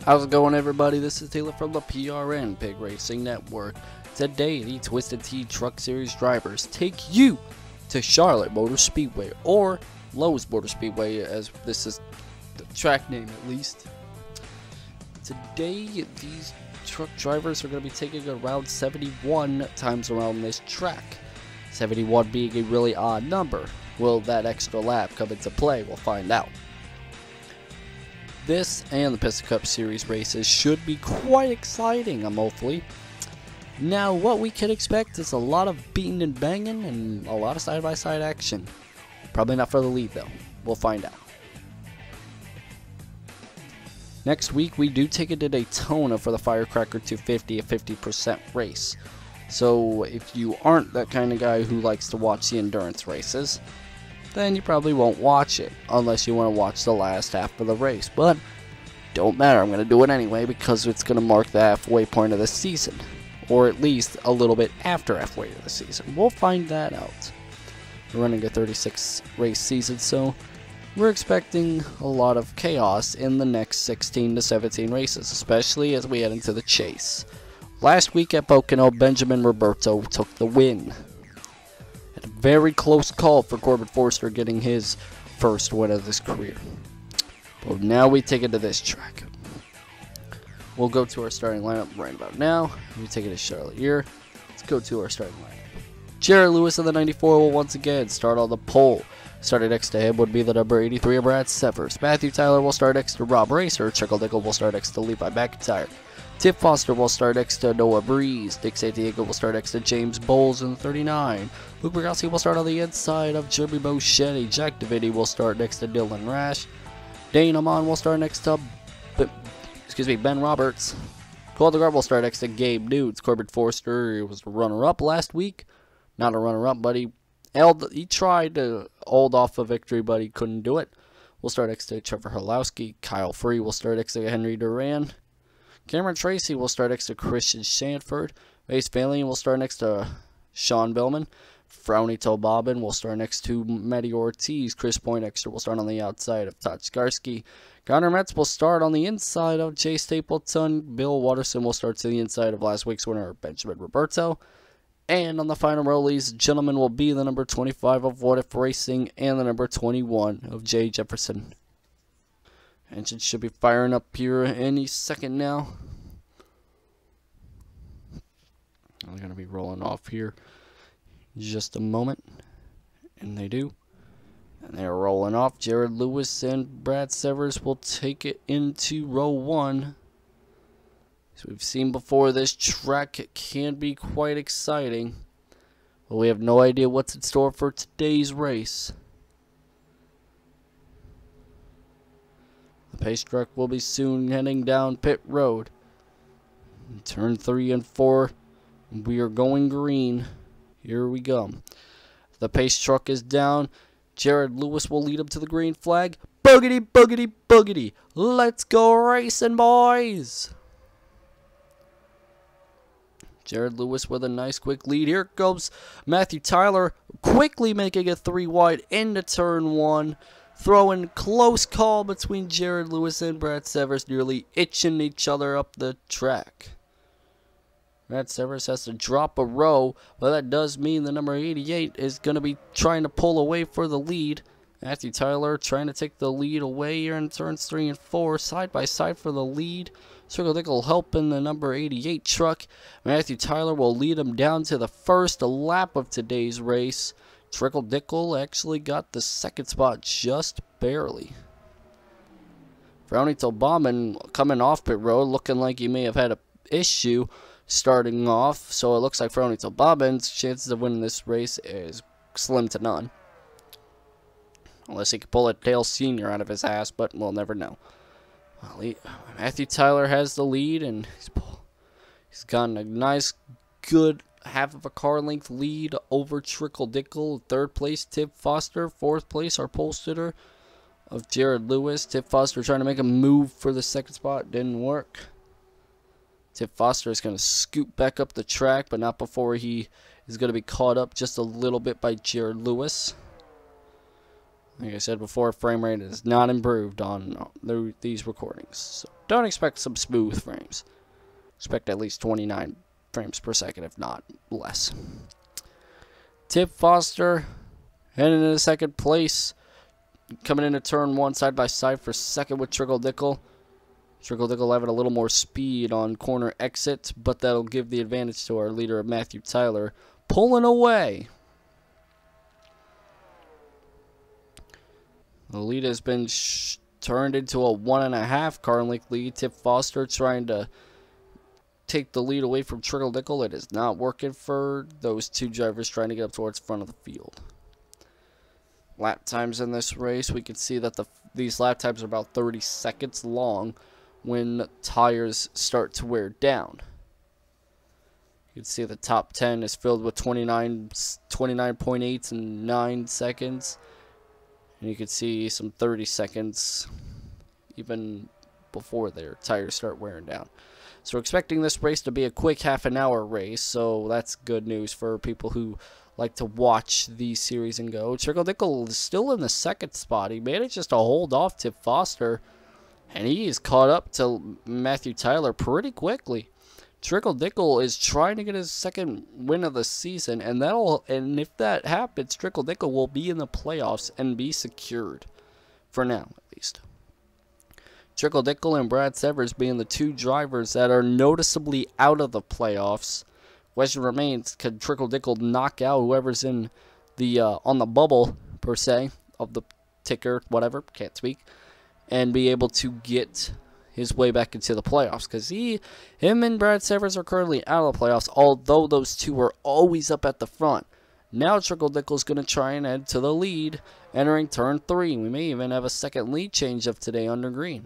How's it going, everybody? This is Taylor from the PRN Pig Racing Network. Today, the Twisted Tea Truck Series drivers take you to Charlotte Motor Speedway, or Lowe's Motor Speedway, as this is the track name at least. Today, these truck drivers are going to be taking around 71 times around this track. 71 being a really odd number. Will that extra lap come into play? We'll find out. This and the Piston Cup Series races should be quite exciting, hopefully. Now, what we can expect is a lot of beating and banging and a lot of side-by-side action. Probably not for the lead, though. We'll find out. Next week, we do take it to Daytona for the Firecracker 250, a 50% race. So, if you aren't that kind of guy who likes to watch the endurance races, then you probably won't watch it, unless you want to watch the last half of the race. But, don't matter, I'm going to do it anyway, because it's going to mark the halfway point of the season. Or at least a little bit after halfway of the season. We'll find that out. We're running a 36 race season, so we're expecting a lot of chaos in the next 16 to 17 races, especially as we head into the chase. Last week at Pocono, Benjamin Roberto took the win. A very close call for Corbin Forster getting his first win of his career. But now we take it to this track. We'll go to our starting lineup right about now. We take it to Charlotte here. Let's go to our starting lineup. Jared Lewis in the 94 will once again start on the pole. Starting next to him would be the number 83 of Brad Severs. Matthew Tyler will start next to Rob Racer. Trickle Nickel will start next to Levi McIntyre. Tip Foster will start next to Noah Breeze. Dick Santiago will start next to James Bowles in the 39. Luke Bergossi will start on the inside of Jeremy Moschetti. Jack Davidi will start next to Dylan Rash. Dane Amon will start next to Ben Roberts. Cole DeGrove will start next to Gabe Nudes. Corbin Forster was a runner-up last week. Not a runner-up, but he tried to hold off a victory, but he couldn't do it. We'll start next to Trevor Harlowski. Kyle Free will start next to Henry Duran. Cameron Tracy will start next to Christian Shanford. Mace Valiant will start next to Sean Billman. Frowny Tobobin will start next to Matty Ortiz. Chris Poindexter will start on the outside of Todd Skarsky. Connor Metz will start on the inside of Jay Stapleton. Bill Watterson will start to the inside of last week's winner, Benjamin Roberto. And on the final row, ladies and gentlemen, will be the number 25 of What If Racing and the number 21 of Jay Jefferson. Engine should be firing up here any second now. I'm going to be rolling off here in just a moment. And they do. And they're rolling off. Jared Lewis and Brad Severs will take it into row 1. As we've seen before, this track can be quite exciting. But we have no idea what's in store for today's race. The pace truck will be soon heading down pit road. In turn 3 and 4, we are going green. Here we go. The pace truck is down. Jared Lewis will lead him to the green flag. Boogity, boogity, boogity. Let's go racing, boys. Jared Lewis with a nice quick lead. Here comes Matthew Tyler quickly making a 3 wide into turn 1. Throwing close call between Jared Lewis and Brad Severs, nearly itching each other up the track. Brad Severs has to drop a row, but that does mean the number 88 is going to be trying to pull away for the lead. Matthew Tyler trying to take the lead away here in turns 3 and 4, side by side for the lead. Circle Dickle helping the number 88 truck. Matthew Tyler will lead him down to the first lap of today's race. Trickle Dickle actually got the second spot just barely. Frowny Tobobin coming off pit road, looking like he may have had an issue starting off. So it looks like Frowny Tobobin's chances of winning this race is slim to none. Unless he can pull a Dale Sr. out of his ass, but we'll never know. Well, Matthew Tyler has the lead, and he's gotten a nice, good half of a car length lead over Trickle Dickle. Third place, Tip Foster. Fourth place, our pole sitter of Jared Lewis. Tip Foster trying to make a move for the second spot. Didn't work. Tip Foster is going to scoot back up the track, but not before he is going to be caught up just a little bit by Jared Lewis. Like I said before, frame rate is not improved on these recordings. So don't expect some smooth frames. Expect at least 29 frames per second, if not less. Tip Foster heading into second place. Coming into turn 1 side by side for second with Trickle Dickle. Trickle Dickle having a little more speed on corner exit, but that'll give the advantage to our leader, Matthew Tyler, pulling away. The lead has been turned into a 1.5 car length lead. Tip Foster trying to take the lead away from Trickle Dickle. It is not working for those two drivers trying to get up towards the front of the field. Lap times in this race, we can see that these lap times are about 30 seconds long when tires start to wear down. You can see the top 10 is filled with 29.8 and 9 seconds. And you can see some 30 seconds even before their tires start wearing down. So we're expecting this race to be a quick half-an-hour race, so that's good news for people who like to watch these series and go. Trickle Dickle is still in the second spot. He manages to hold off Tip Foster, and he is caught up to Matthew Tyler pretty quickly. Trickle Dickle is trying to get his second win of the season, and if that happens, Trickle Dickle will be in the playoffs and be secured, for now at least. Trickle Dickle and Brad Severs being the two drivers that are noticeably out of the playoffs. Question remains, can Trickle Dickle knock out whoever's in the on the bubble per se of the ticker, whatever, can't speak, and be able to get his way back into the playoffs? Because him and Brad Severs are currently out of the playoffs, although those two are always up at the front. Now Trickle Dickle's going to try and add to the lead, entering turn 3. We may even have a second lead change of today under green.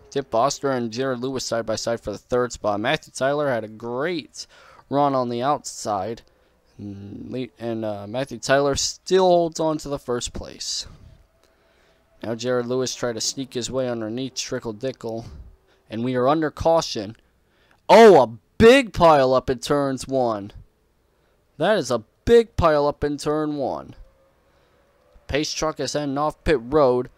Tip Foster and Jared Lewis side by side for the third spot. Matthew Tyler had a great run on the outside, and Matthew Tyler still holds on to the first place. Now Jared Lewis tried to sneak his way underneath Trickle Dickle, and we are under caution. Oh, a big pile up in turns 1. That is a big pile up in turn 1. Pace truck is heading off pit road.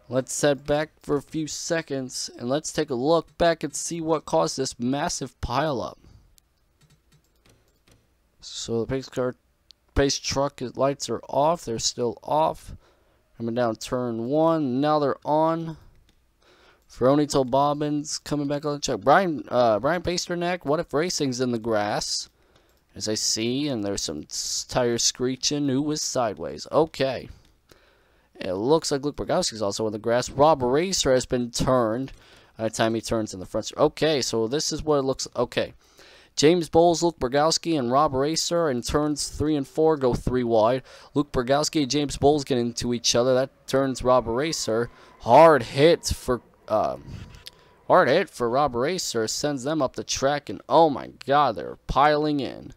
Let's head back for a few seconds, and let's take a look back and see what caused this massive pileup. So the pace truck lights are off. They're still off. Coming down turn 1. Now they're on. Ferroni Bobbins coming back on the check. Brian Pasternak, What If Racing's in the grass, as I see, and there's some tires screeching. Who was sideways? Okay. It looks like Luke Borgowski's also in the grass. Rob Racer has been turned. By the time he turns in the front. Okay, so this is what it looks. Okay. James Bowles, Luke Borgowski, and Rob Racer in turns 3 and 4 go 3 wide. Luke Borgowski and James Bowles get into each other. That turns Rob Racer. Hard hit for Rob Racer. Sends them up the track, and oh my God, they're piling in.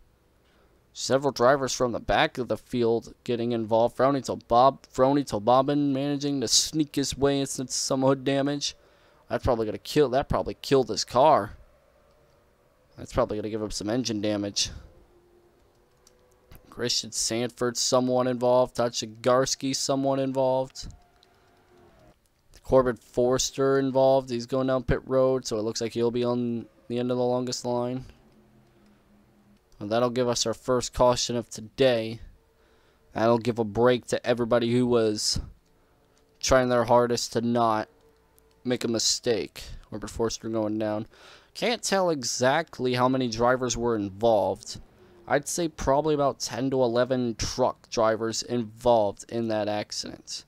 Several drivers from the back of the field getting involved. Ferroni Bobbin managing to sneak his way into some hood damage. That's probably gonna kill. That probably killed his car. That's probably going to give him some engine damage. Christian Sanford, somewhat involved. Todd Shigarski, somewhat involved. Corbin Forster involved. He's going down pit road, so it looks like he'll be on the end of the longest line. And that'll give us our first caution of today. That'll give a break to everybody who was trying their hardest to not make a mistake. Corbin Forster going down. Can't tell exactly how many drivers were involved. I'd say probably about 10 to 11 truck drivers involved in that accident.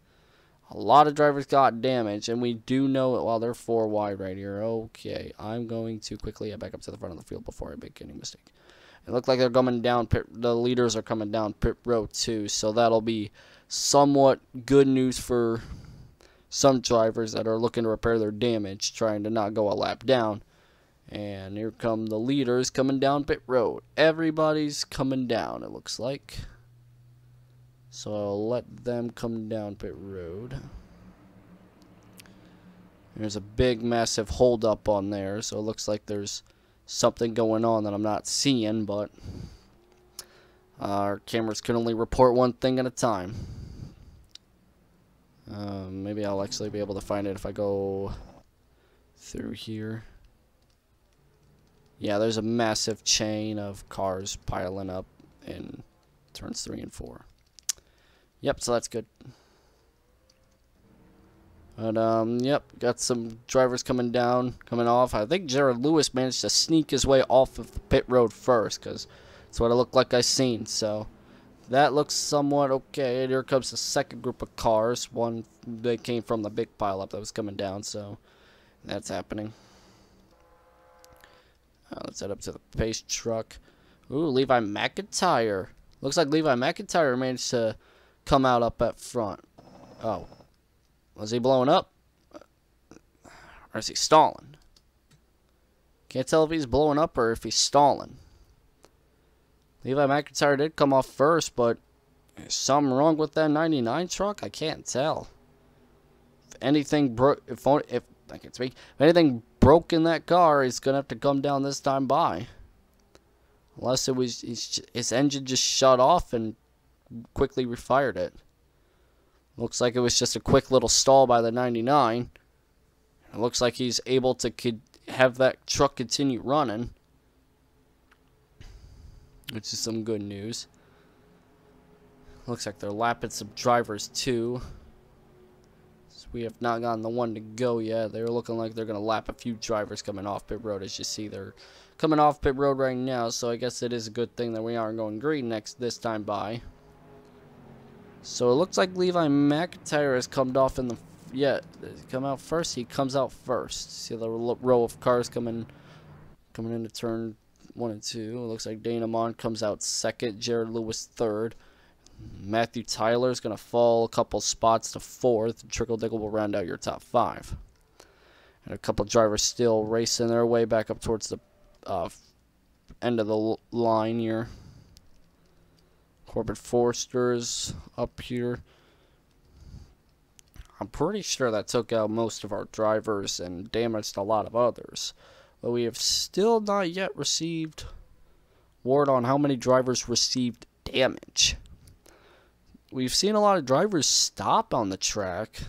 A lot of drivers got damaged, and we do know it. Well, they're 4 wide right here. Okay, I'm going to quickly get back up to the front of the field before I make any mistake. It looked like they're coming down the leaders are coming down pit road too, so that'll be somewhat good news for some drivers that are looking to repair their damage, trying to not go a lap down. And here come the leaders coming down pit road. Everybody's coming down, it looks like. So I'll let them come down pit road. There's a big, massive holdup on there, so it looks like there's something going on that I'm not seeing, but our cameras can only report one thing at a time. Maybe I'll actually be able to find it if I go through here. Yeah, there's a massive chain of cars piling up in turns 3 and 4. Yep, so that's good. But, yep, got some drivers coming off. I think Jared Lewis managed to sneak his way off of the pit road first, because that's what it looked like I seen. So, that looks somewhat okay. And here comes the second group of cars. One, they came from the big pileup that was coming down, so that's happening. Let's head up to the pace truck. Ooh, Levi McIntyre. Looks like Levi McIntyre managed to come out up at front. Oh. Was he blowing up? Or is he stalling? Can't tell if he's blowing up or if he's stalling. Levi McIntyre did come off first, but is something wrong with that 99 truck? I can't tell. If anything broke, if I can speak, if anything broke in that car, he's gonna have to come down this time by. Unless it was his engine just shut off and quickly refired it. Looks like it was just a quick little stall by the 99. It looks like he's able to have that truck continue running, which is some good news. Looks like they're lapping some drivers too. So we have not gotten the one to go yet. They're looking like they're going to lap a few drivers coming off pit road. As you see, they're coming off pit road right now. So I guess it is a good thing that we aren't going green this time by. So it looks like Levi McIntyre has come off in the come out first. He comes out first. See the row of cars coming into turn 1 and 2. It looks like Dana Mon comes out second. Jared Lewis third. Matthew Tyler is going to fall a couple spots to fourth. Trickle Diggle will round out your top 5. And a couple drivers still racing their way back up towards the end of the line here. Corbett Forster's up here. I'm pretty sure that took out most of our drivers and damaged a lot of others. But we have still not yet received word on how many drivers received damage. We've seen a lot of drivers stop on the track.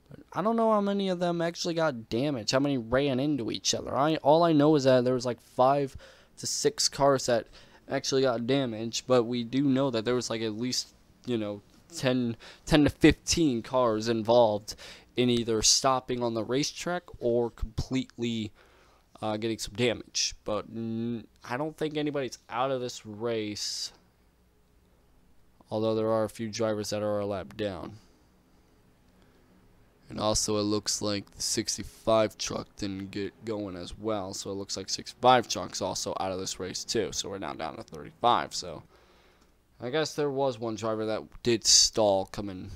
But I don't know how many of them actually got damaged. How many ran into each other. All I know is that there was like 5 to 6 cars that actually got damaged, but we do know that there was like at least, 10 to 15 cars involved in either stopping on the racetrack or completely getting some damage. But I don't think anybody's out of this race, although there are a few drivers that are a lap down. And also it looks like the 65 truck didn't get going as well, so it looks like 65 truck's also out of this race too. So we're now down to 35. So I guess there was one driver that did stall coming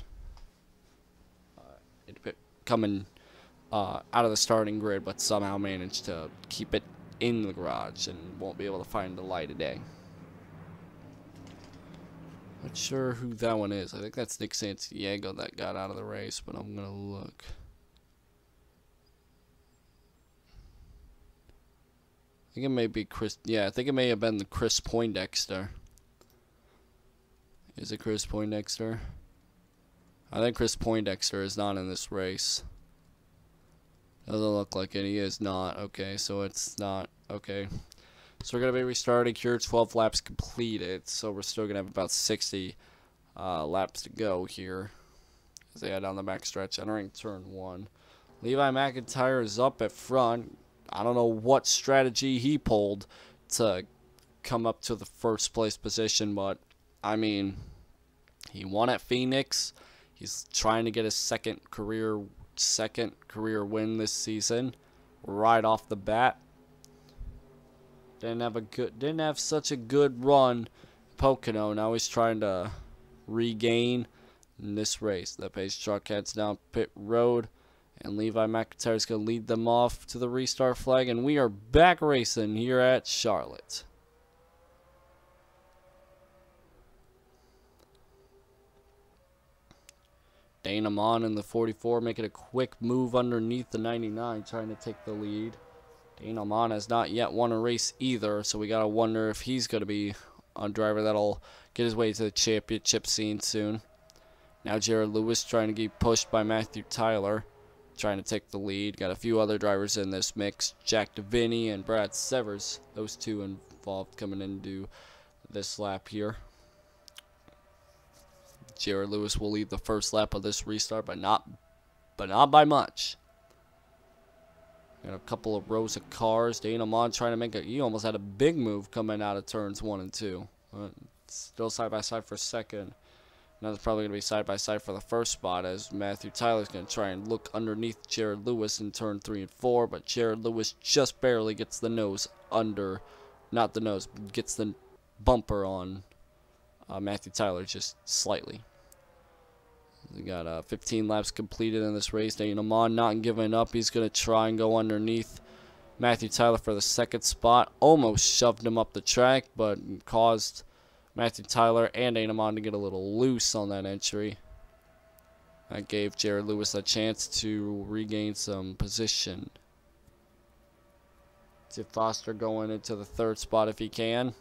out of the starting grid, but somehow managed to keep it in the garage and won't be able to find the light of day. Not sure who that one is. I think that's Nick Santiago that got out of the race, but I'm gonna look. I think it may be Chris. Yeah, I think it may have been the Chris Poindexter. Is it Chris Poindexter? I think Chris Poindexter is not in this race. Doesn't look like it. He is not. Okay, so it's not. Okay. So we're going to be restarting here. 12 laps completed. So we're still going to have about 60 laps to go here as they head down the backstretch, entering turn 1. Levi McIntyre is up at front. I don't know what strategy he pulled to come up to the first place position, but I mean, he won at Phoenix. He's trying to get his second career win this season right off the bat. Didn't have such a good run Pocono. Now he's trying to regain in this race. The pace truck heads down pit road, and Levi McIntyre is going to lead them off to the restart flag, and we are back racing here at Charlotte. Dana Mon in the 44 making a quick move underneath the 99, trying to take the lead. Dana Mon has not yet won a race either, so we got to wonder if he's going to be a driver that'll get his way to the championship scene soon. Now Jared Lewis trying to get pushed by Matthew Tyler, trying to take the lead. Got a few other drivers in this mix. Jack DeVinny and Brad Severs, those two involved coming into this lap here. Jared Lewis will lead the first lap of this restart, but not by much. Got a couple of rows of cars. Dana Mon trying to make he almost had a big move coming out of turns 1 and 2. Still side by side for second. Now it's probably going to be side by side for the first spot, as Matthew Tyler's going to try and look underneath Jared Lewis in turn 3 and 4, but Jared Lewis just barely gets the nose under, not the nose, gets the bumper on Matthew Tyler just slightly. We got 15 laps completed in this race. Dana Mon not giving up. He's going to try and go underneath Matthew Tyler for the second spot. Almost shoved him up the track, but caused Matthew Tyler and Dana Mon to get a little loose on that entry. That gave Jared Lewis a chance to regain some position. Tiff Foster going into the third spot if he can.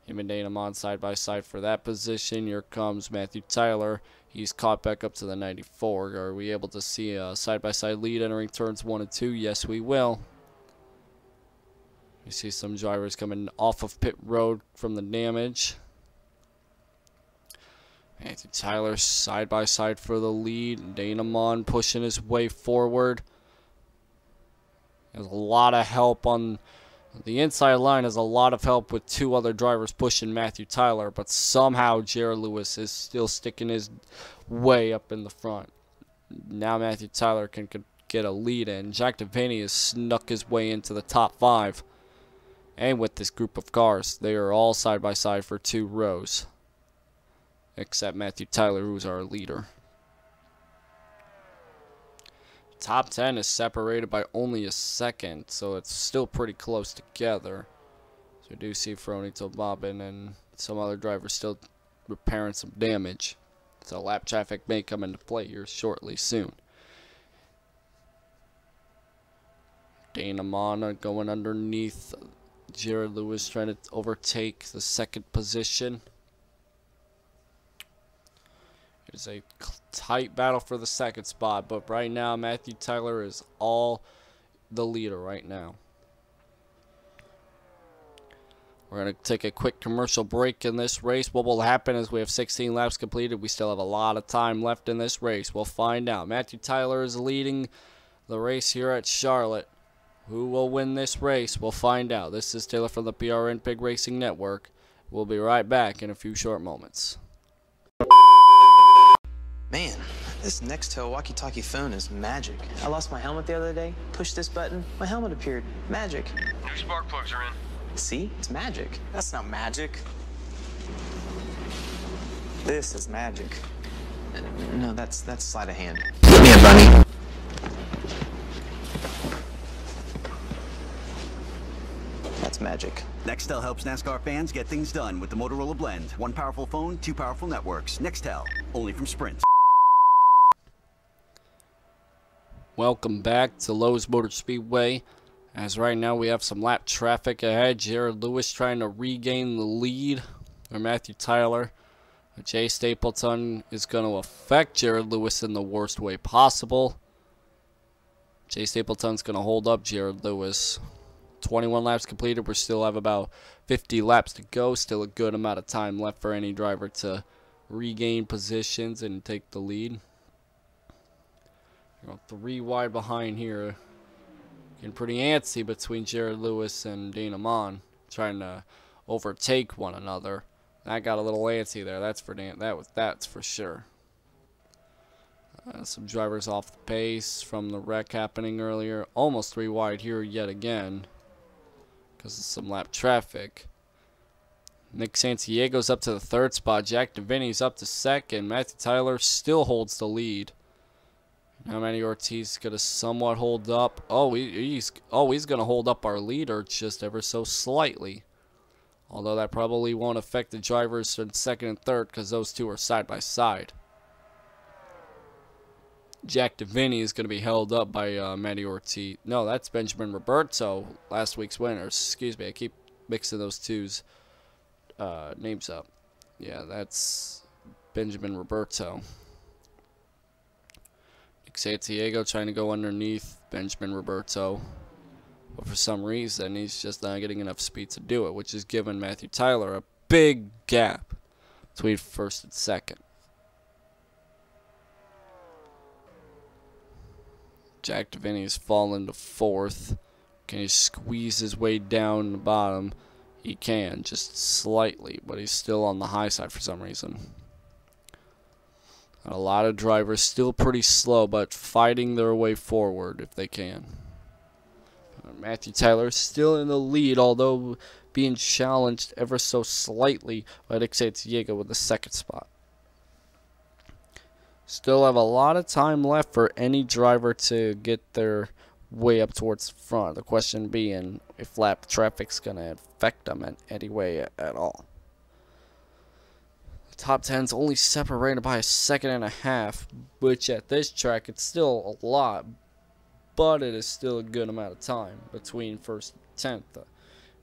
Him and Dana Mon side by side for that position. Here comes Matthew Tyler. He's caught back up to the 94. Are we able to see a side by side lead entering turns 1 and 2? Yes, we will. You see some drivers coming off of pit road from the damage. Matthew Tyler side by side for the lead. Dana Mon pushing his way forward. There's a lot of help on the inside line. Has a lot of help with 2 other drivers pushing Matthew Tyler, but somehow Jared Lewis is still sticking his way up in the front. Now Matthew Tyler can get a lead in. Jack DeVinny has snuck his way into the top 5. And with this group of cars, they are all side by side for 2 rows. Except Matthew Tyler, who's our leader. Top 10 is separated by only a second, so it's still pretty close together. So we do see Fronito Bobbin and some other drivers still repairing some damage. So lap traffic may come into play here shortly soon. Dana Mon going underneath Jared Lewis, trying to overtake the second position. It is a tight battle for the second spot, but right now Matthew Tyler is all the leader right now. We're going to take a quick commercial break in this race. What will happen is we have 16 laps completed. We still have a lot of time left in this race. We'll find out. Matthew Tyler is leading the race here at Charlotte. Who will win this race? We'll find out. This is Taylor from the PRN Pig Racing Network. We'll be right back in a few short moments. Man, this Nextel walkie-talkie phone is magic. I lost my helmet the other day. Pushed this button, my helmet appeared. Magic. New spark plugs are in. See? It's magic. That's not magic. This is magic. No, that's sleight of hand. Come here, bunny. That's magic. Nextel helps NASCAR fans get things done with the Motorola Blend. 1 powerful phone, 2 powerful networks. Nextel, only from Sprint. Welcome back to Lowe's Motor Speedway. As right now we have some lap traffic ahead. Jared Lewis trying to regain the lead for Matthew Tyler. Jay Stapleton is going to affect Jared Lewis in the worst way possible. Jay Stapleton's going to hold up Jared Lewis. 21 laps completed. We still have about 50 laps to go. Still a good amount of time left for any driver to regain positions and take the lead. 3 wide behind here. Getting pretty antsy between Jared Lewis and Dana Mon, trying to overtake one another. That got a little antsy there. That's for sure. Some drivers off the pace from the wreck happening earlier. Almost 3 wide here yet again because of some lap traffic. Nick Santiego's up to the 3rd spot. Jack DeVinny's up to 2nd. Matthew Tyler still holds the lead. Now Manny Ortiz gonna somewhat hold up. He's gonna hold up our leader just ever so slightly. Although that probably won't affect the drivers in 2nd and 3rd because those 2 are side by side. Jack DeVinny is gonna be held up by Manny Ortiz. No, that's Benjamin Roberto, last week's winner. Excuse me, I keep mixing those 2's names up. Yeah, that's Benjamin Roberto. Nick Santiago trying to go underneath Benjamin Roberto. But for some reason, he's just not getting enough speed to do it, which is giving Matthew Tyler a big gap between first and second. Jack DeVinny has fallen to fourth. Can he squeeze his way down the bottom? He can, just slightly, but he's still on the high side for some reason. A lot of drivers still pretty slow, but fighting their way forward if they can. Matthew Tyler still in the lead, although being challenged ever so slightly by Nick Santiago with the second spot. Still have a lot of time left for any driver to get their way up towards the front. The question being if lap traffic's going to affect them in any way at all. The top 10's only separated by a second and a half, which at this track it's still a lot, but it is still a good amount of time between first and 10th.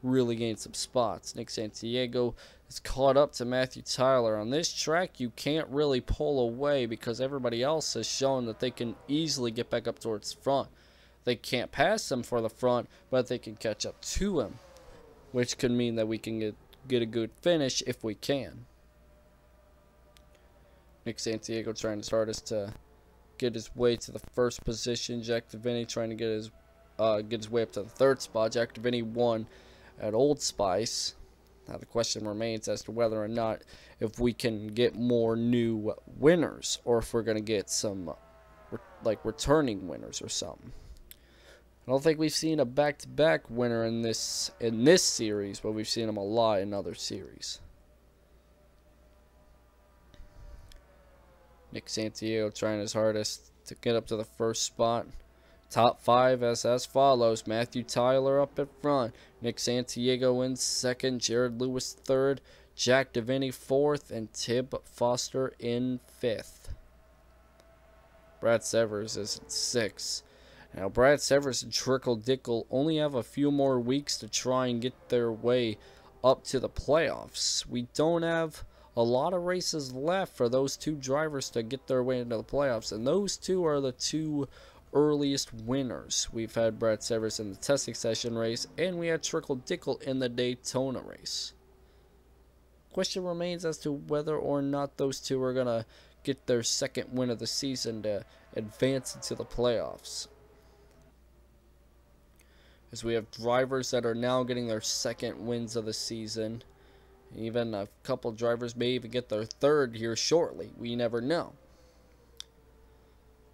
Really gained some spots. Nick Santiago is caught up to Matthew Tyler. On this track, you can't really pull away because everybody else has shown that they can easily get back up towards the front. They can't pass him for the front, but they can catch up to him, which could mean that we can get a good finish if we can. Nick Santiago trying his hardest to get his way to the first position. Jack DeVinny trying to get his way up to the third spot. Jack DeVinny won at Old Spice. Now the question remains as to whether or not if we can get more new winners or if we're going to get some like returning winners or something. I don't think we've seen a back-to-back winner in this series, but we've seen them a lot in other series. Nick Santiago trying his hardest to get up to the first spot. Top 5 as follows. Matthew Tyler up in front. Nick Santiago in second. Jared Lewis third. Jack DeVinny fourth. And Tib Foster in fifth. Brad Severs is in sixth. Now Brad Severs and Trickle Dickle only have a few more weeks to try and get their way up to the playoffs. We don't have a lot of races left for those two drivers to get their way into the playoffs. And those two are the two earliest winners. We've had Brad Severs in the testing session race, and we had Trickle Dickle in the Daytona race. Question remains as to whether or not those two are going to get their second win of the season to advance into the playoffs. As we have drivers that are now getting their second wins of the season. Even a couple drivers may even get their third here shortly. We never know.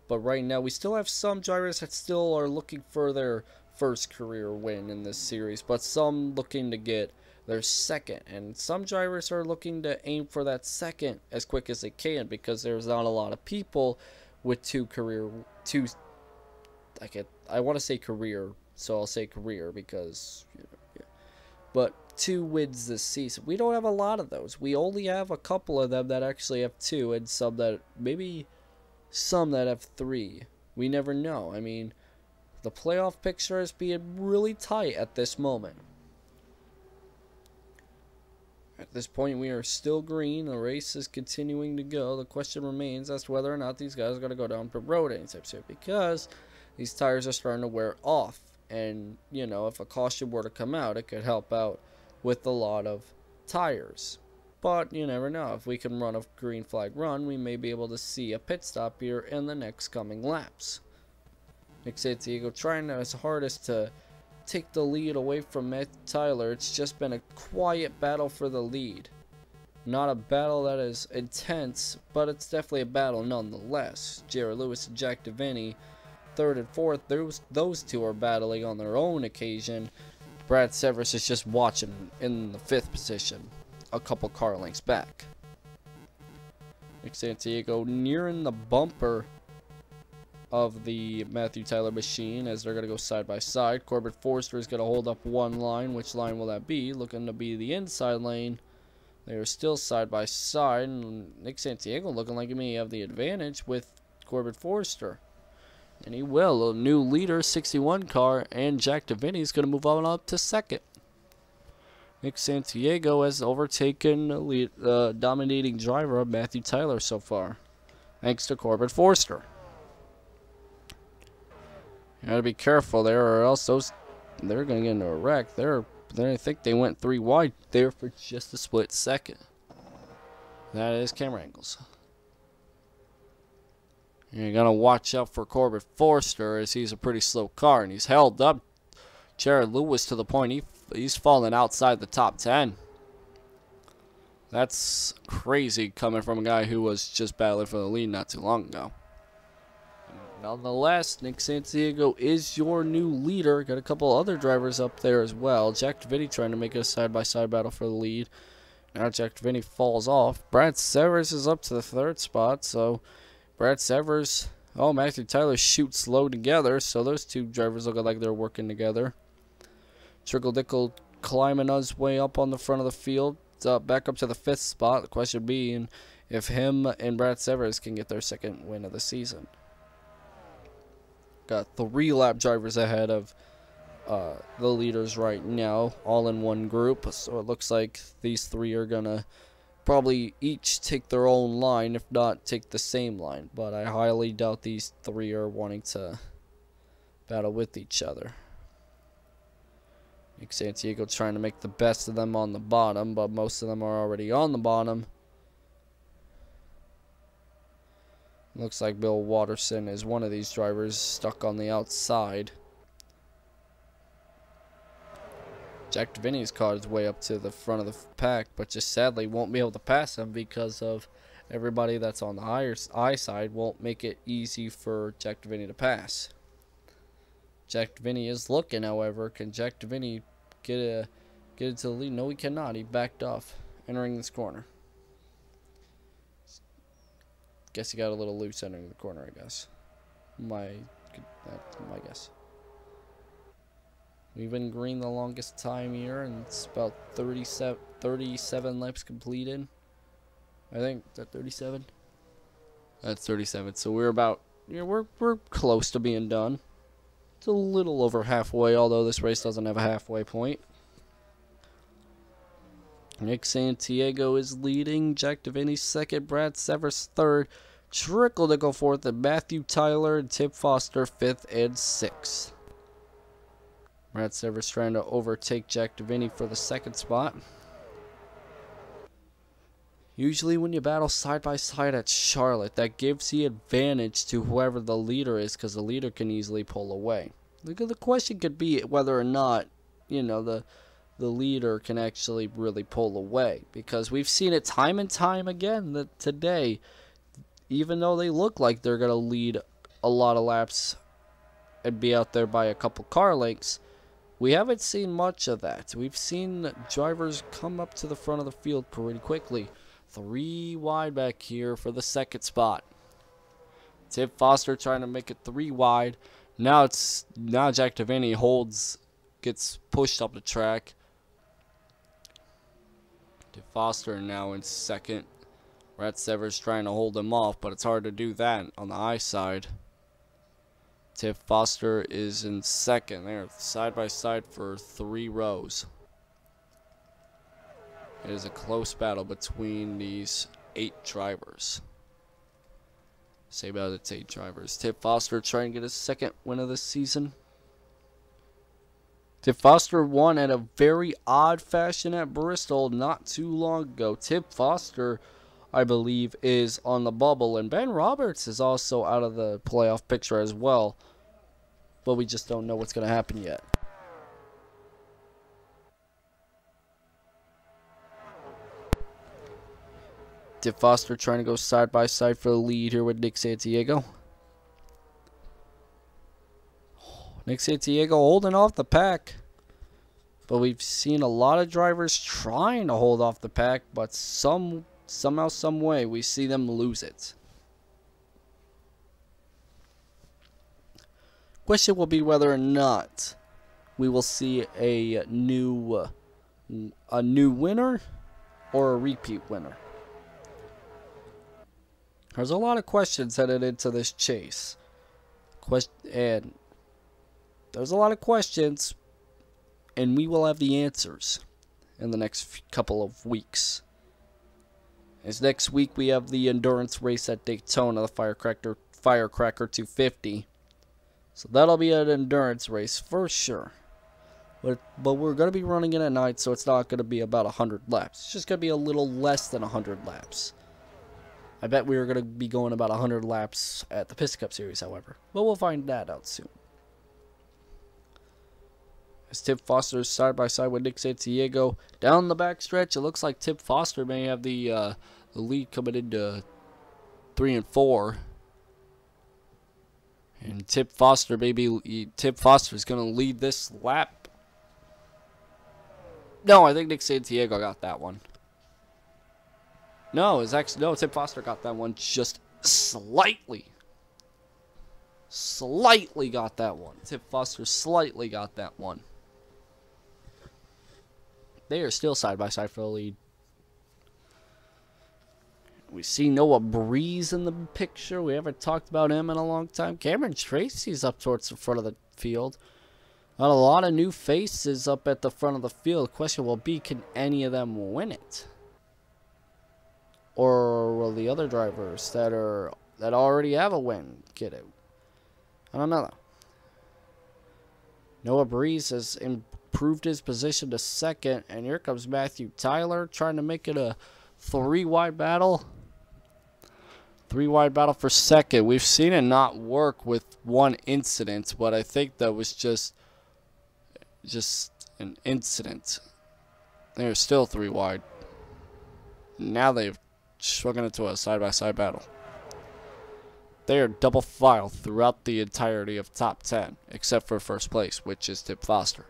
But right now, we still have some drivers that still are looking for their first career win in this series, but some looking to get their second. And some drivers are looking to aim for that second as quick as they can because there's not a lot of people with I want to say career, so I'll say career because, but 2 wins this season. We don't have a lot of those. We only have a couple of them that actually have 2, and some that have 3. We never know. I mean, the playoff picture is being really tight at this moment. At this point, we are still green. The race is continuing to go. The question remains as to whether or not these guys are going to go down the road anytime soon, because these tires are starting to wear off. And, you know, if a caution were to come out, it could help out with a lot of tires. But you never know. If we can run a green flag run, we may be able to see a pit stop here in the next coming laps. Nick Santiago trying his hardest to take the lead away from Matt Tyler. It's just been a quiet battle for the lead. Not a battle that is intense, but it's definitely a battle nonetheless. Jared Lewis and Jack DeVinny, third and fourth, those two are battling on their own occasion. Brad Severs is just watching in the 5th position, a couple car lengths back. Nick Santiago nearing the bumper of the Matthew Tyler machine as they're going to go side by side. Corbin Forster is going to hold up one line. Which line will that be? Looking to be the inside lane. They are still side by side, and Nick Santiago looking like he may have the advantage with Corbin Forster. And he will. A new leader, 61 car, and Jack DeVinny is going to move on up to second. Nick Santiago has overtaken the dominating driver of Matthew Tyler so far, thanks to Corbin Forster. You gotta be careful there, or else they're gonna get into a wreck. I think they went 3 wide there for just a split second. That is camera angles. You're gonna watch out for Corbin Forster, as he's a pretty slow car, and he's held up Jared Lewis to the point he's fallen outside the top 10. That's crazy coming from a guy who was just battling for the lead not too long ago. Nonetheless, Nick Santiago is your new leader. Got a couple other drivers up there as well. Jack Deviney trying to make it a side-by-side battle for the lead. Now Jack Deviney falls off. Brad Severs is up to the 3rd spot. So Brad Severs, Matthew Tyler shoots low together. So those two drivers look like they're working together. Trickle Dickle climbing his way up on the front of the field. Back up to the 5th spot. The question being if him and Brad Severs can get their 2nd win of the season. Got 3 lap drivers ahead of the leaders right now, all in one group. So it looks like these 3 are going to probably each take their own line, if not take the same line. But I highly doubt these 3 are wanting to battle with each other. Nick Santiago trying to make the best of them on the bottom, but most of them are already on the bottom. Looks like Bill Watterson is one of these drivers stuck on the outside. Jack Deviney's car is way up to the front of the pack, but just sadly won't be able to pass him because of everybody that's on the high side won't make it easy for Jack Deviney to pass. Jack Deviney is looking, however. Can Jack Deviney get into the lead? No, he cannot. He backed off, entering this corner. Guess he got a little loose entering the corner, I guess. That's my guess. We've been green the longest time here, and it's about 37 laps completed. I think, is that 37? That's 37. So we're about, we're close to being done. It's a little over halfway, although this race doesn't have a halfway point. Nick Santiago is leading. Jack Deviney 2nd. Brad Severs 3rd. Trickle to go 4th. And Matthew Tyler and Tim Foster 5th and 6th. Brad Severs trying to overtake Jack Deviney for the 2nd spot. Usually when you battle side by side at Charlotte, that gives the advantage to whoever the leader is, because the leader can easily pull away. The question could be whether or not, the leader can actually really pull away, because we've seen it time and time again that today, even though they look like they're going to lead a lot of laps and be out there by a couple car lengths, we haven't seen much of that. We've seen drivers come up to the front of the field pretty quickly. 3 wide back here for the 2nd spot. Tim Foster trying to make it 3 wide. Now Jack Deviney gets pushed up the track. Foster now in 2nd. Brad Severs trying to hold him off, but it's hard to do that on the high side. Tim Foster is in 2nd. They're side by side for 3 rows. It is a close battle between these 8 drivers. Say about it's 8 drivers. Tim Foster trying to get his 2nd win of the season. Tim Foster won at a very odd fashion at Bristol not too long ago. Tim Foster, I believe, is on the bubble, and Ben Roberts is also out of the playoff picture as well. But we just don't know what's going to happen yet. Tim Foster trying to go side by side for the lead here with Nick Santiago. Nick Santiago holding off the pack. But we've seen a lot of drivers trying to hold off the pack, but somehow, some way, we see them lose it. Question will be whether or not we will see a new winner or a repeat winner. There's a lot of questions headed into this chase. And there's a lot of questions, and we will have the answers. in the next couple of weeks. As next week we have the endurance race at Daytona, the Firecracker 250. So that'll be an endurance race for sure. But we're going to be running it at night, so it's not going to be about 100 laps. It's just going to be a little less than 100 laps. I bet we are going to be going about 100 laps at the Piston Cup Series, however. But we'll find that out soon. As Tim Foster is side by side with Nick Santiago down the backstretch, it looks like Tim Foster may have the lead coming into 3 and 4. And Tim Foster is going to lead this lap. No, I think Nick Santiago got that one. No, Tim Foster got that one just slightly. Slightly got that one. Tim Foster slightly got that one. They are still side by side for the lead. We see Noah Breeze in the picture. We haven't talked about him in a long time. Cameron Tracy's up towards the front of the field. Got a lot of new faces up at the front of the field. The question will be, can any of them win it? Or will the other drivers that already have a win get it? I don't know though. Noah Breeze has improved his position to second, and here comes Matthew Tyler trying to make it a 3-wide battle. 3-wide battle for second. We've seen it not work with one incident, but I think that was just an incident. They're still 3 wide. Now they've swung it into a side-by-side battle. They are double file throughout the entirety of top 10, except for first place, which is Tim Foster.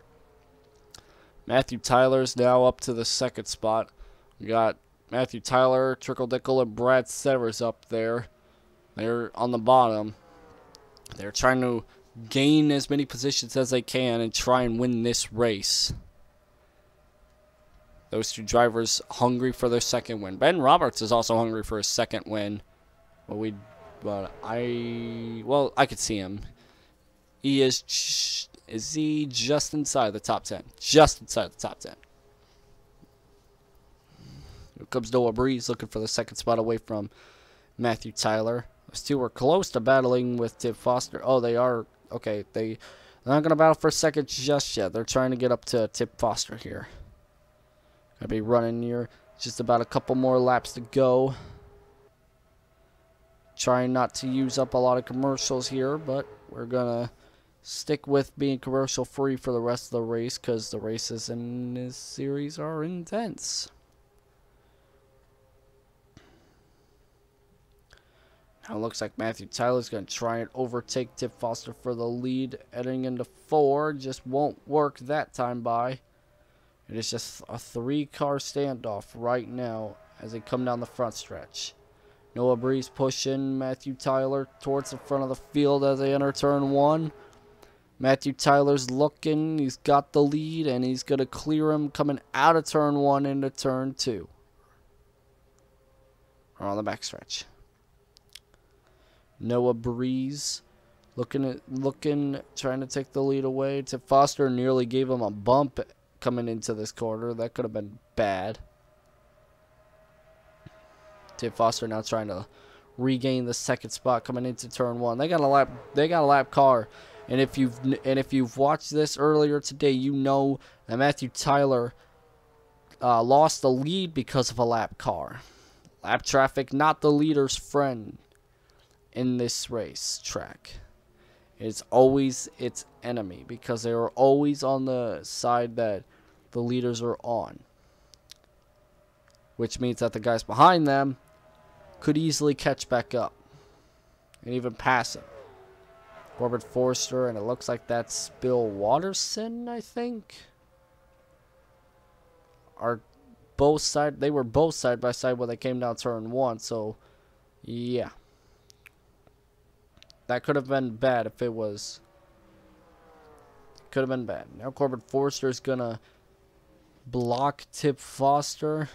Matthew Tyler's now up to the second spot. We got Matthew Tyler, Trickle Dickle, and Brad Severs up there. They're on the bottom. They're trying to gain as many positions as they can and try and win this race. Those two drivers hungry for their second win. Ben Roberts is also hungry for his second win. I could see him. He is he just inside the top 10? Just inside the top 10. Here comes Noah Breeze looking for the second spot away from Matthew Tyler. Those two were close to battling with Tim Foster. Oh, they are. Okay, they're not going to battle for second just yet. They're trying to get up to Tim Foster here. Going to be running near just about a couple more laps to go. Trying not to use up a lot of commercials here, but we're going to stick with being commercial free for the rest of the race because the races in this series are intense. Now it looks like Matthew Tyler's going to try and overtake Tim Foster for the lead heading into 4. Just won't work that time by. It is just a 3-car standoff right now as they come down the front stretch. Noah Breeze pushing Matthew Tyler towards the front of the field as they enter turn 1. Matthew Tyler's looking. He's got the lead and he's going to clear him coming out of turn 1 into turn 2. Or on the backstretch. Noah Breeze looking, trying to take the lead away. Tim Foster nearly gave him a bump coming into this corner. That could have been bad. Tim Foster now trying to regain the second spot coming into turn 1. They got a lap car, and if you've watched this earlier today, you know that Matthew Tyler lost the lead because of a lap car. Lap traffic, not the leader's friend in this race track. It's always its enemy because they are always on the side that the leaders are on. Which means that the guys behind them could easily catch back up and even pass him. Corbett Forster, and it looks like that's Bill Watterson, I think. They were both side by side when they came down turn 1, so yeah. That could have been bad if it was. Could have been bad. Now Corbett Forster is going to block Tim Foster,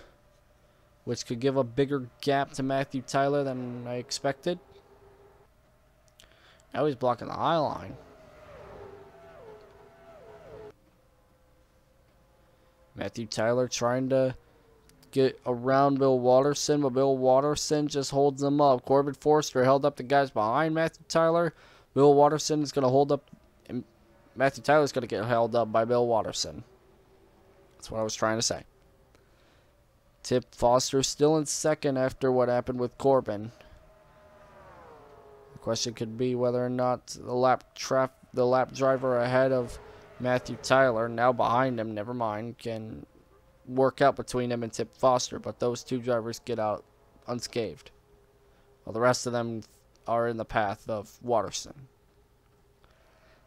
which could give a bigger gap to Matthew Tyler than I expected. Now he's blocking the high line. Matthew Tyler trying to get around Bill Watterson, but Bill Watterson just holds them up. Corbin Forster held up the guys behind Matthew Tyler. Bill Watterson is going to hold up, and Matthew Tyler is going to get held up by Bill Watterson. That's what I was trying to say. Tip Foster still in second after what happened with Corbin. The question could be whether or not the lap driver ahead of Matthew Tyler, now behind him, never mind, can work out between him and Tip Foster, but those two drivers get out unscathed, while the rest of them are in the path of Watterson.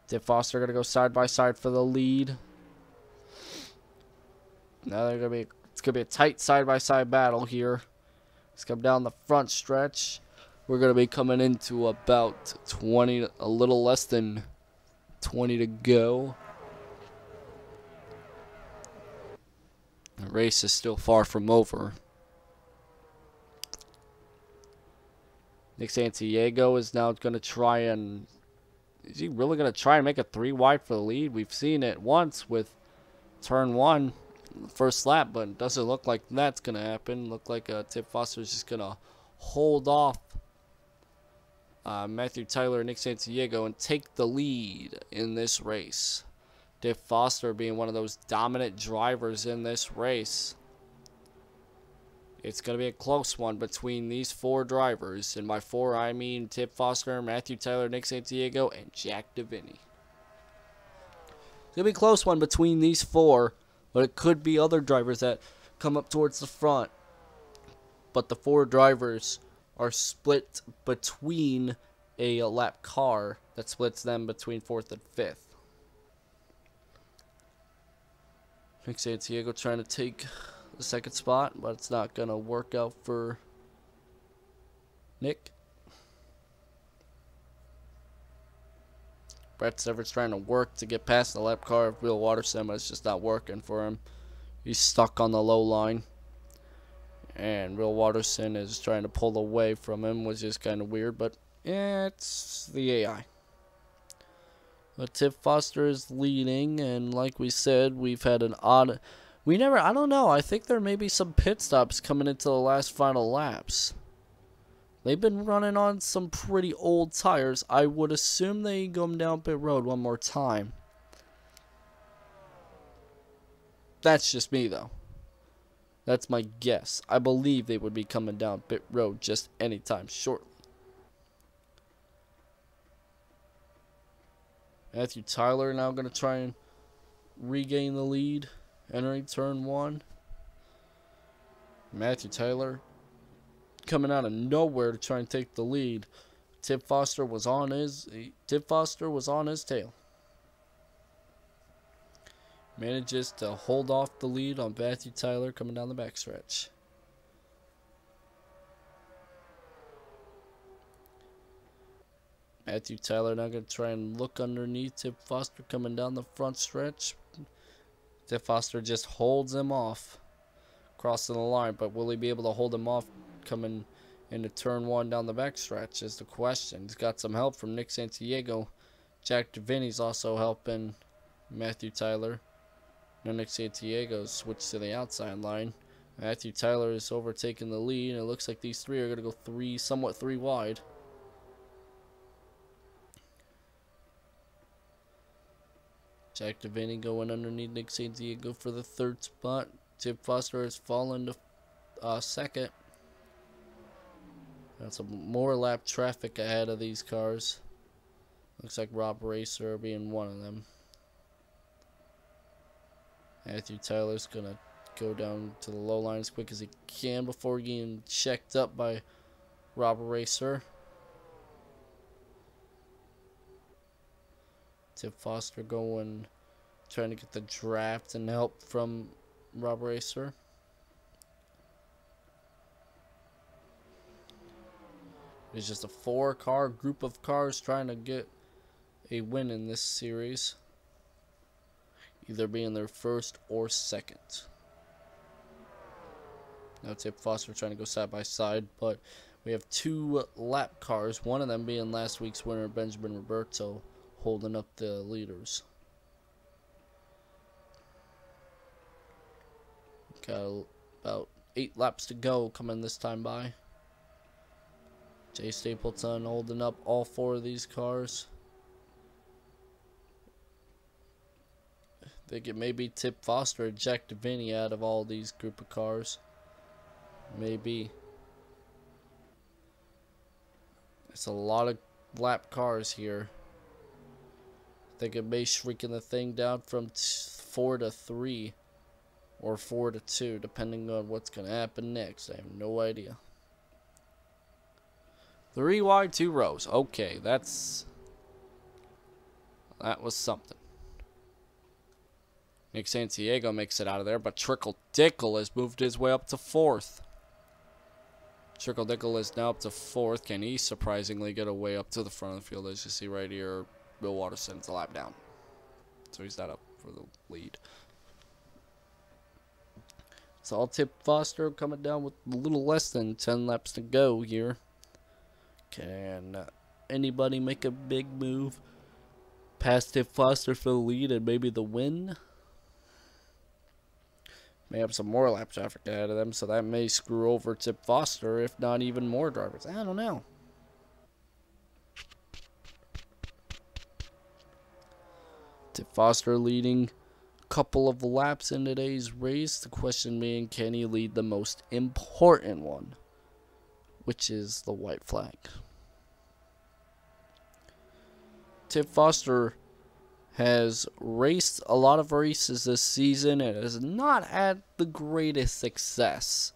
Tip Foster going to go side by side for the lead. Now it's going to be a tight side by side battle here. Let's come down the front stretch. We're going to be coming into about 20, a little less than 20 to go. The race is still far from over. Nick Santiago is now going to try and... Is he really going to try and make a 3 wide for the lead? We've seen it once with turn 1, first lap, but it doesn't look like that's going to happen. Look like Tip Foster is just going to hold off Matthew Tyler and Nick Santiago and take the lead in this race. Tip Foster being one of those dominant drivers in this race. It's going to be a close one between these 4 drivers. And by 4, I mean Tip Foster, Matthew Tyler, Nick Santiago, and Jack DeVinny. It's going to be a close one between these 4, but it could be other drivers that come up towards the front. But the 4 drivers are split between a lap car that splits them between 4th and 5th. Nick Santiago trying to take the second spot, but it's not going to work out for Nick. Brett Sever's trying to work to get past the lap car of Bill Watterson, but it's just not working for him. He's stuck on the low line. And Bill Watterson is trying to pull away from him, which is kind of weird, but yeah, it's the AI. But Tip Foster is leading, and like we said, we've had an odd... I don't know, I think there may be some pit stops coming into the last final laps. They've been running on some pretty old tires. I would assume they go down pit road one more time. That's just me, though. That's my guess. I believe they would be coming down pit road just anytime shortly. Matthew Tyler now going to try and regain the lead, entering turn 1. Matthew Tyler coming out of nowhere to try and take the lead. Tip Foster was on his tail. Manages to hold off the lead on Matthew Tyler coming down the backstretch. Matthew Tyler now going to try and look underneath Tip Foster coming down the front stretch. Tip Foster just holds him off, crossing the line, but will he be able to hold him off coming into turn 1 down the backstretch is the question. He's got some help from Nick Santiago. Jack DeVinny's also helping Matthew Tyler. Now Nick Santiago switched to the outside line. Matthew Tyler is overtaking the lead, and it looks like these 3 are going to go somewhat 3 wide. Jack DeVinny going underneath Nick Santiago for the 3rd spot. Tip Foster has fallen to 2nd. Got some more lap traffic ahead of these cars. Looks like Rob Racer being one of them. Matthew Tyler's going to go down to the low line as quick as he can before getting checked up by Rob Racer. Tip Foster trying to get the draft and help from Rob Racer. It's just a 4-car group of cars trying to get a win in this series, either being their 1st or 2nd. Now Tip Foster trying to go side by side, but we have 2 lap cars, one of them being last week's winner, Benjamin Roberto, holding up the leaders. Got about 8 laps to go coming this time by. Jay Stapleton holding up all 4 of these cars. I think it may be Tip Foster or Jack Devaney out of all these group of cars. Maybe. It's a lot of lap cars here. I think it may shrinking the thing down from 4 to 3 or 4 to 2, depending on what's going to happen next. I have no idea. 3 wide, 2 rows. Okay, that was something. Nick Santiago makes it out of there, but Trickle Dickle has moved his way up to 4th. Trickle Dickle is now up to 4th. Can he surprisingly get away up to the front of the field? As you see right here, Bill Watterson's a lap down. So he's not up for the lead. So I'll Tip Foster coming down with a little less than 10 laps to go here. Can anybody make a big move past Tip Foster for the lead and maybe the win? May have some more lap traffic ahead of them, so that may screw over Tip Foster, if not even more drivers. I don't know. Tip Foster leading a couple of laps in today's race. The question being, can he lead the most important one, which is the white flag? Tip Foster has raced a lot of races this season and has not had the greatest success.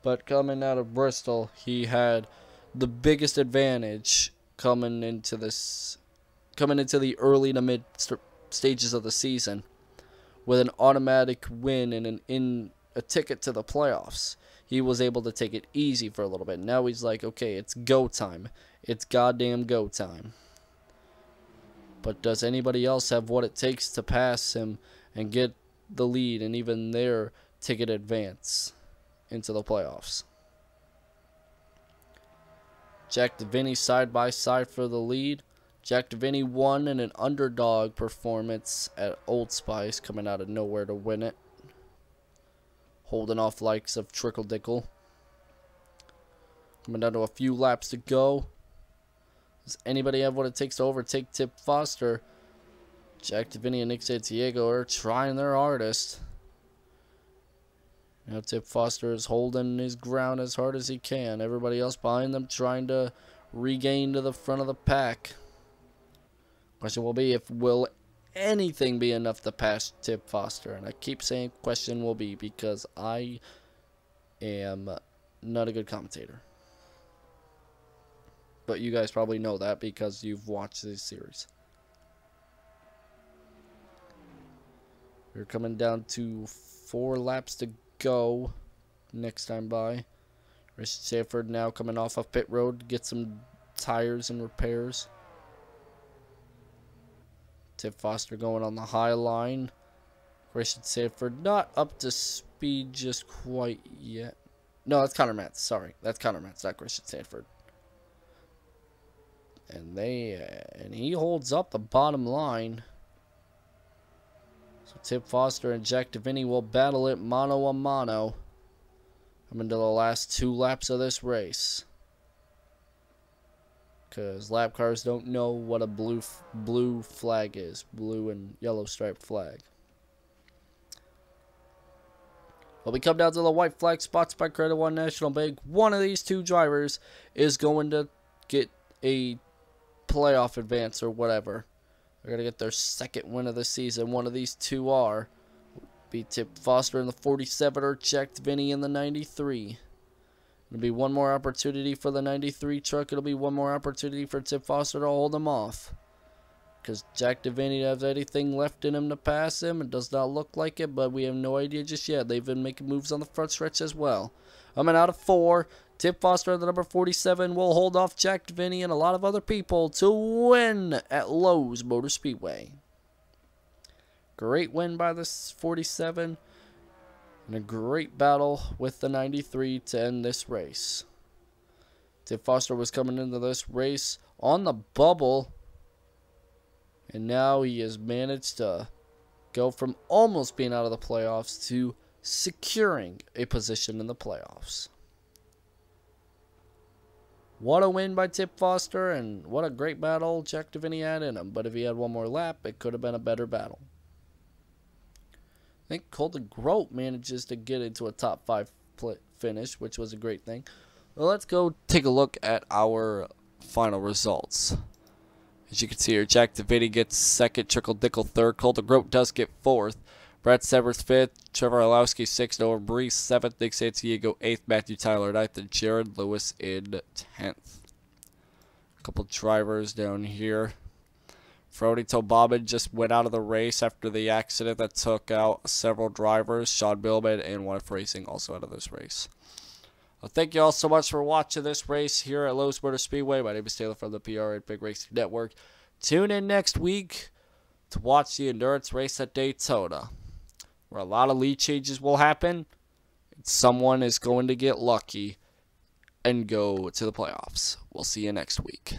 But coming out of Bristol, he had the biggest advantage coming into the early to mid stages of the season with an automatic win and a ticket to the playoffs. He was able to take it easy for a little bit. Now he's like, okay, it's go time. It's goddamn go time. But does anybody else have what it takes to pass him and get the lead and even their ticket advance into the playoffs? Jack Devaney side by side for the lead. Jack Devaney won in an underdog performance at Old Spice, coming out of nowhere to win it. Holding off likes of Trickle Dickle. Coming down to a few laps to go. Does anybody have what it takes to overtake Tip Foster? Jack Devaney and Nick Santiago are trying their hardest. Now Tip Foster is holding his ground as hard as he can. Everybody else behind them trying to regain to the front of the pack. Question will be, will anything be enough to pass Tip Foster? And I keep saying question will be because I am not a good commentator. But you guys probably know that because you've watched this series. We're coming down to 4 laps to go next time by. Richard Sanford now coming off of pit road to get some tires and repairs. Tip Foster going on the high line. Richard Sanford not up to speed just quite yet. No, that's Connor Matz. Sorry, that's Connor Matz, not Christian Sanford. And he holds up the bottom line. So Tip Foster and Jack Devaney will battle it mano a mano. Coming to the last 2 laps of this race. Because lap cars don't know what a blue flag is. Blue and yellow striped flag. Well, we come down to the white flag spots by Credit One National Bank. One of these 2 drivers is going to get a playoff advance or whatever. They're going to get their 2nd win of the season. One of these 2 are be Tip Foster in the 47 or Jack Devaney in the 93. It'll be one more opportunity for the 93 truck. It'll be one more opportunity for Tip Foster to hold him off. Because Jack Devaney has anything left in him to pass him. It does not look like it, but we have no idea just yet. They've been making moves on the front stretch as well. Coming out of 4. Tip Foster, the number 47, will hold off Jack Devaney and a lot of other people to win at Lowe's Motor Speedway. Great win by the 47. And a great battle with the 93 to end this race. Tip Foster was coming into this race on the bubble. And now he has managed to go from almost being out of the playoffs to securing a position in the playoffs. What a win by Tip Foster, and what a great battle Jack Davini had in him. But if he had one more lap, it could have been a better battle. I think Colton Grote manages to get into a top 5 finish, which was a great thing. Well, let's go take a look at our final results. As you can see here, Jack Davini gets 2nd, Trickle Dickle 3rd, Colton Grote does get 4th, Brad Severs 5th, Trevor Orlowski 6th, Noah Brees 7th, Nick Santiago 8th, Matthew Tyler 9th, and Jared Lewis in 10th. A couple drivers down here. Frody Tobabin just went out of the race after the accident that took out several drivers. Sean Billman and One Racing also out of this race. Well, thank you all so much for watching this race here at Lowe's Motor Speedway. My name is Taylor from the PR and Big Racing Network. Tune in next week to watch the endurance race at Daytona, where a lot of lead changes will happen. And someone is going to get lucky and go to the playoffs. We'll see you next week.